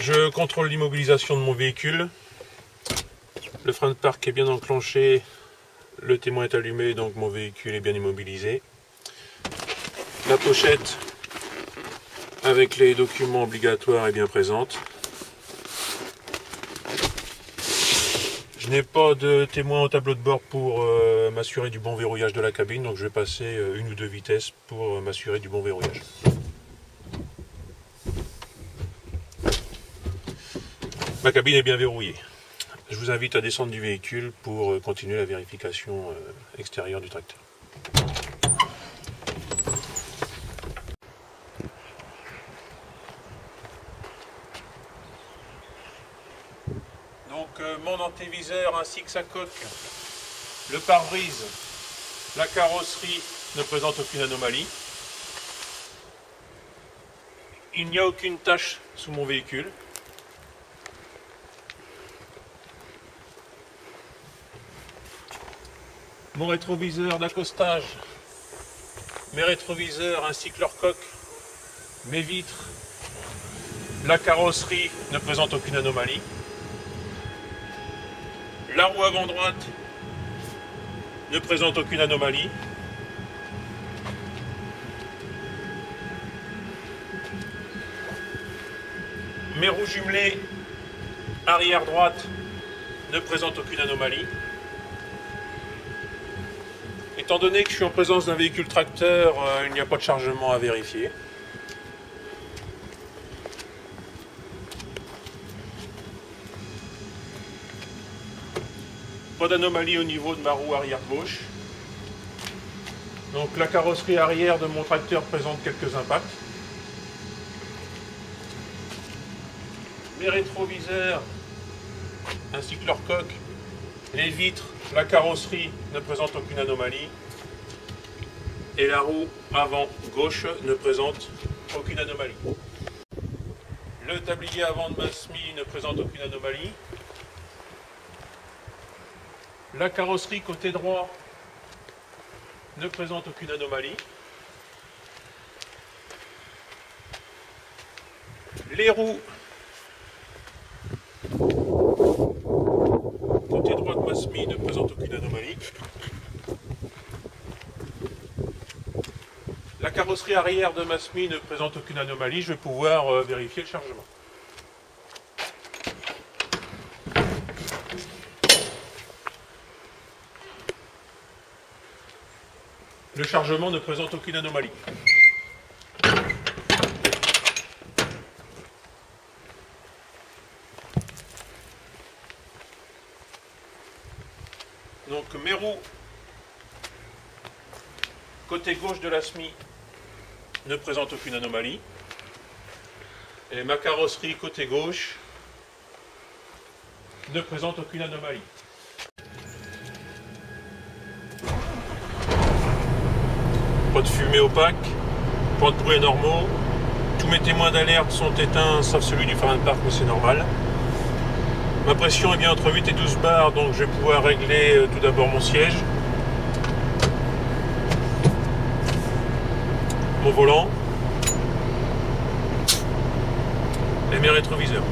Je contrôle l'immobilisation de mon véhicule. Le frein de parc est bien enclenché, le témoin est allumé, donc mon véhicule est bien immobilisé. La pochette avec les documents obligatoires est bien présente. Je n'ai pas de témoin au tableau de bord pour m'assurer du bon verrouillage de la cabine, donc je vais passer une ou deux vitesses pour m'assurer du bon verrouillage. Ma cabine est bien verrouillée. Je vous invite à descendre du véhicule pour continuer la vérification extérieure du tracteur. Donc mon antéviseur ainsi que sa coque, le pare-brise, la carrosserie ne présentent aucune anomalie. Il n'y a aucune tache sous mon véhicule. Mon rétroviseur d'accostage, mes rétroviseurs ainsi que leur coque, mes vitres, la carrosserie ne présentent aucune anomalie. La roue avant droite ne présente aucune anomalie. Mes roues jumelées arrière droite ne présentent aucune anomalie. Étant donné que je suis en présence d'un véhicule tracteur, il n'y a pas de chargement à vérifier. Pas d'anomalie au niveau de ma roue arrière gauche. Donc la carrosserie arrière de mon tracteur présente quelques impacts. Mes rétroviseurs ainsi que leur coque, les vitres, la carrosserie ne présentent aucune anomalie. Et la roue avant gauche ne présente aucune anomalie. Le tablier avant de ma SMI ne présente aucune anomalie. La carrosserie côté droit ne présente aucune anomalie. Les roues côté droit de ma SMI ne présentent aucune anomalie. La carrosserie arrière de ma SMI ne présente aucune anomalie. Je vais pouvoir vérifier le chargement. Le chargement ne présente aucune anomalie. Donc mes roues côté gauche de la SMI ne présentent aucune anomalie. Et ma carrosserie côté gauche ne présente aucune anomalie. Pas de fumée opaque, pas de bruit normaux. Tous mes témoins d'alerte sont éteints sauf celui du frein de parc, mais c'est normal. Ma pression est bien entre 8 et 12 bars, donc je vais pouvoir régler tout d'abord mon siège, mon volant et mes rétroviseurs.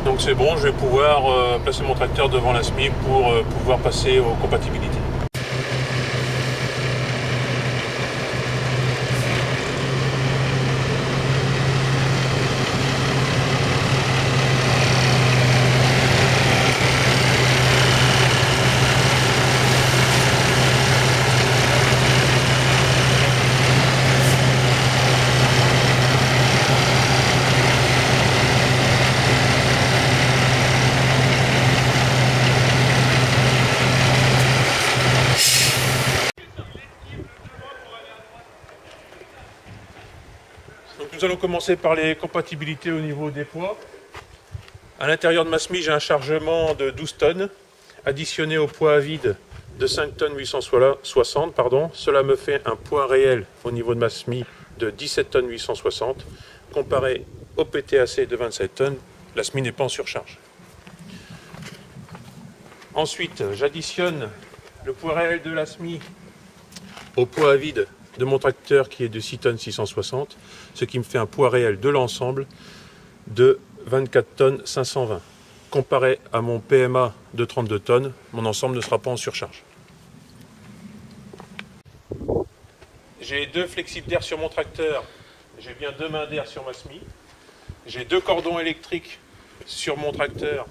Donc c'est bon, je vais pouvoir placer mon tracteur devant la SMI pour pouvoir passer aux compatibilités. Donc nous allons commencer par les compatibilités au niveau des poids. À l'intérieur de ma SMI, j'ai un chargement de 12 tonnes, additionné au poids à vide de 5 tonnes 860. Cela me fait un poids réel au niveau de ma SMI de 17 tonnes 860. Comparé au PTAC de 27 tonnes, la SMI n'est pas en surcharge. Ensuite, j'additionne le poids réel de la SMI au poids à vide de mon tracteur qui est de 6 tonnes 660, ce qui me fait un poids réel de l'ensemble de 24 tonnes 520. Comparé à mon PMA de 32 tonnes, mon ensemble ne sera pas en surcharge. J'ai 2 flexibles d'air sur mon tracteur, j'ai bien 2 mains d'air sur ma SMI, j'ai 2 cordons électriques sur mon tracteur,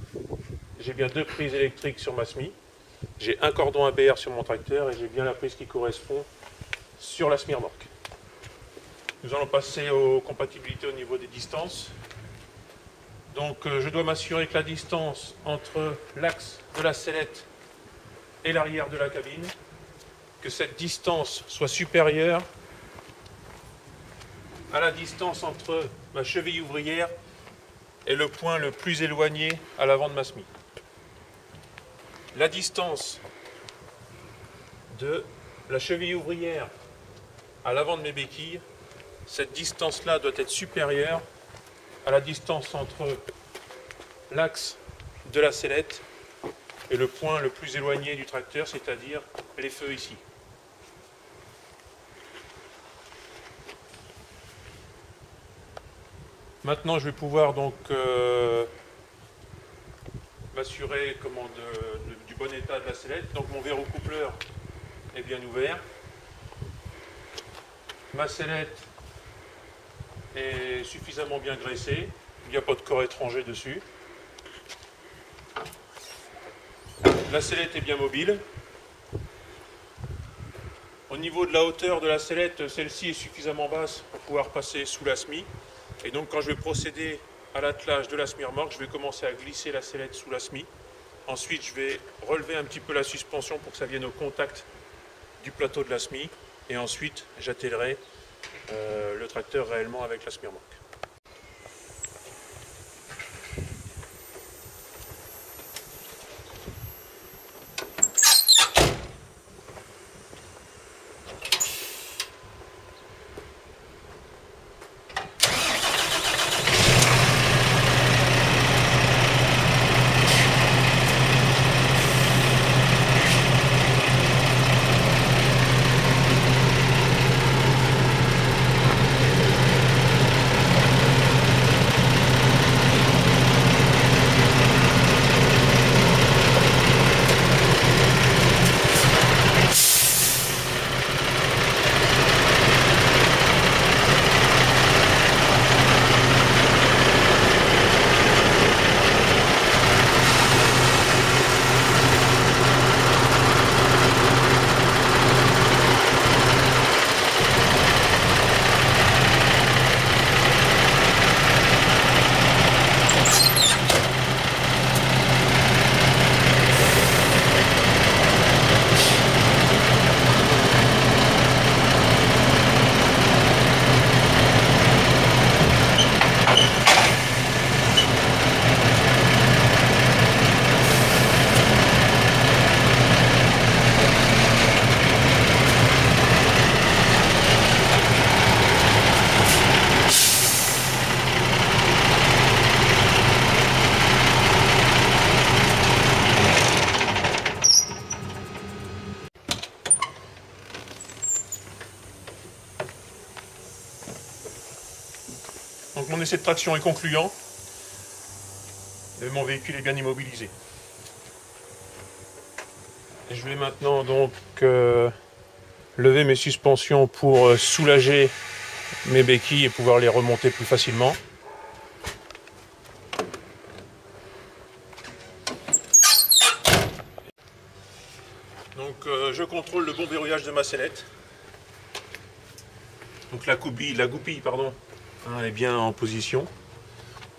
j'ai bien 2 prises électriques sur ma SMI, j'ai un cordon ABR sur mon tracteur et j'ai bien la prise qui correspond sur la SMI remorque. Nous allons passer aux compatibilités au niveau des distances. Donc je dois m'assurer que la distance entre l'axe de la sellette et l'arrière de la cabine, que cette distance soit supérieure à la distance entre ma cheville ouvrière et le point le plus éloigné à l'avant de ma SMI. La distance de la cheville ouvrière à l'avant de mes béquilles, cette distance-là doit être supérieure à la distance entre l'axe de la sellette et le point le plus éloigné du tracteur, c'est-à-dire les feux ici. Maintenant, je vais pouvoir donc m'assurer du bon état de la sellette. Donc mon verrou coupleur est bien ouvert. Ma sellette est suffisamment bien graissée. Il n'y a pas de corps étranger dessus. La sellette est bien mobile. Au niveau de la hauteur de la sellette, celle-ci est suffisamment basse pour pouvoir passer sous la SMI. Et donc quand je vais procéder à l'attelage de la SMI remorque, je vais commencer à glisser la sellette sous la SMI. Ensuite, je vais relever un petit peu la suspension pour que ça vienne au contact du plateau de la SMI. Et ensuite, j'attellerai le tracteur réellement avec la SMI remorque. Donc mon essai de traction est concluant et mon véhicule est bien immobilisé. Et je vais maintenant donc lever mes suspensions pour soulager mes béquilles et pouvoir les remonter plus facilement. Donc je contrôle le bon verrouillage de ma sellette. Donc la goupille, pardon, est bien en position.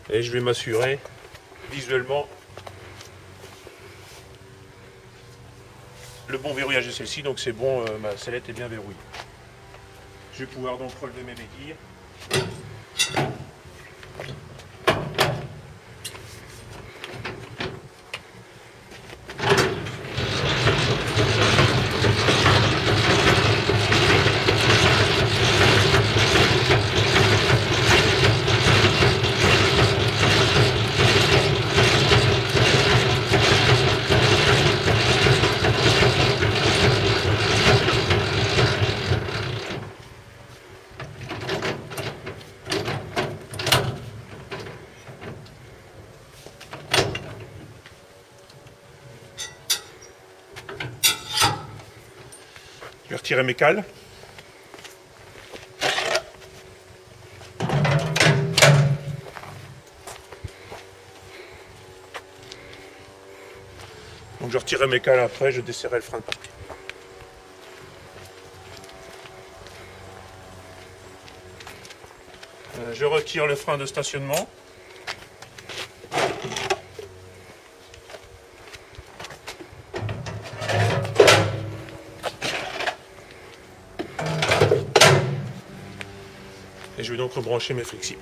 Et je vais m'assurer visuellement le bon verrouillage de celle-ci. Donc c'est bon, ma sellette est bien verrouillée. Je vais pouvoir donc relever mes béquilles. vais retirer mes cales. Donc je retirerai mes cales après, je desserrerai le frein de partie. Je retire le frein de stationnement. Et je vais donc rebrancher mes flexibles.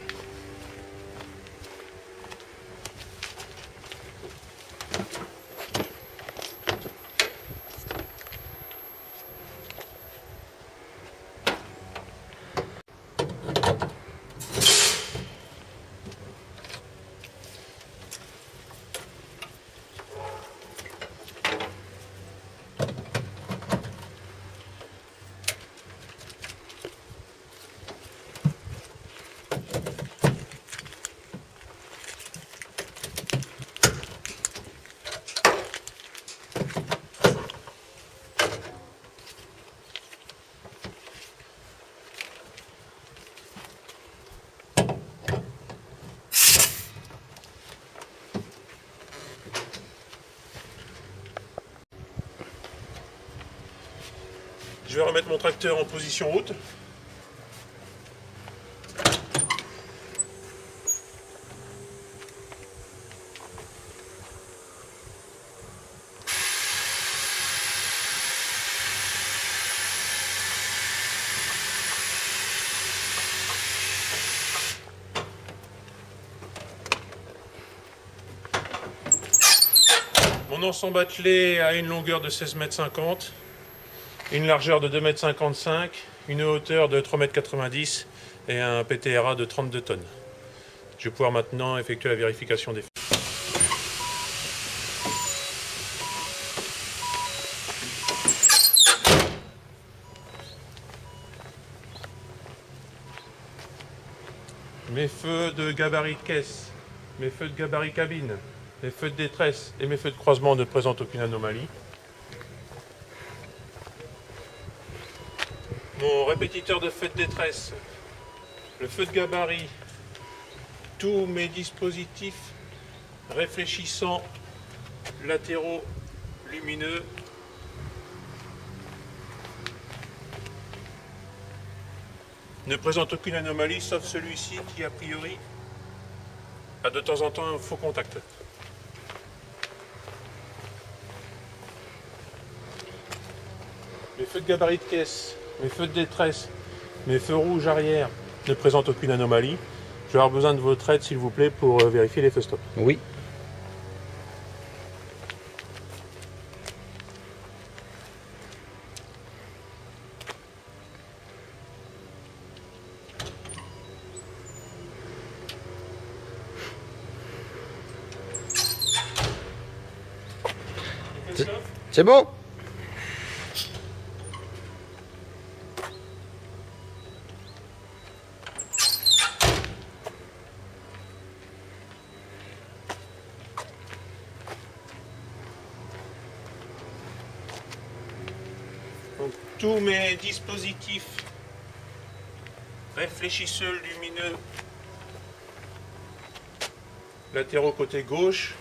Je vais remettre mon tracteur en position haute. Mon ensemble attelé a une longueur de 16,50 m, une largeur de 2,55 m, une hauteur de 3,90 m et un PTRA de 32 tonnes. Je vais pouvoir maintenant effectuer la vérification des feux. Mes feux de gabarit de caisse, mes feux de gabarit cabine, mes feux de détresse et mes feux de croisement ne présentent aucune anomalie. Mon répétiteur de feu de détresse, le feu de gabarit, tous mes dispositifs réfléchissants latéraux lumineux ne présentent aucune anomalie sauf celui-ci qui a priori a de temps en temps un faux contact. Mes feux de gabarit de caisse, mes feux de détresse, mes feux rouges arrière ne présentent aucune anomalie. Je vais avoir besoin de votre aide s'il vous plaît pour vérifier les feux stop. Oui. C'est bon. Donc, tous mes dispositifs réfléchisseurs lumineux latéraux côté gauche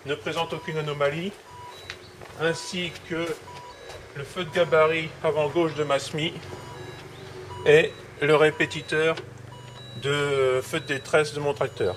ne présentent aucune anomalie, ainsi que le feu de gabarit avant gauche de ma SMI et le répétiteur de feu de détresse de mon tracteur.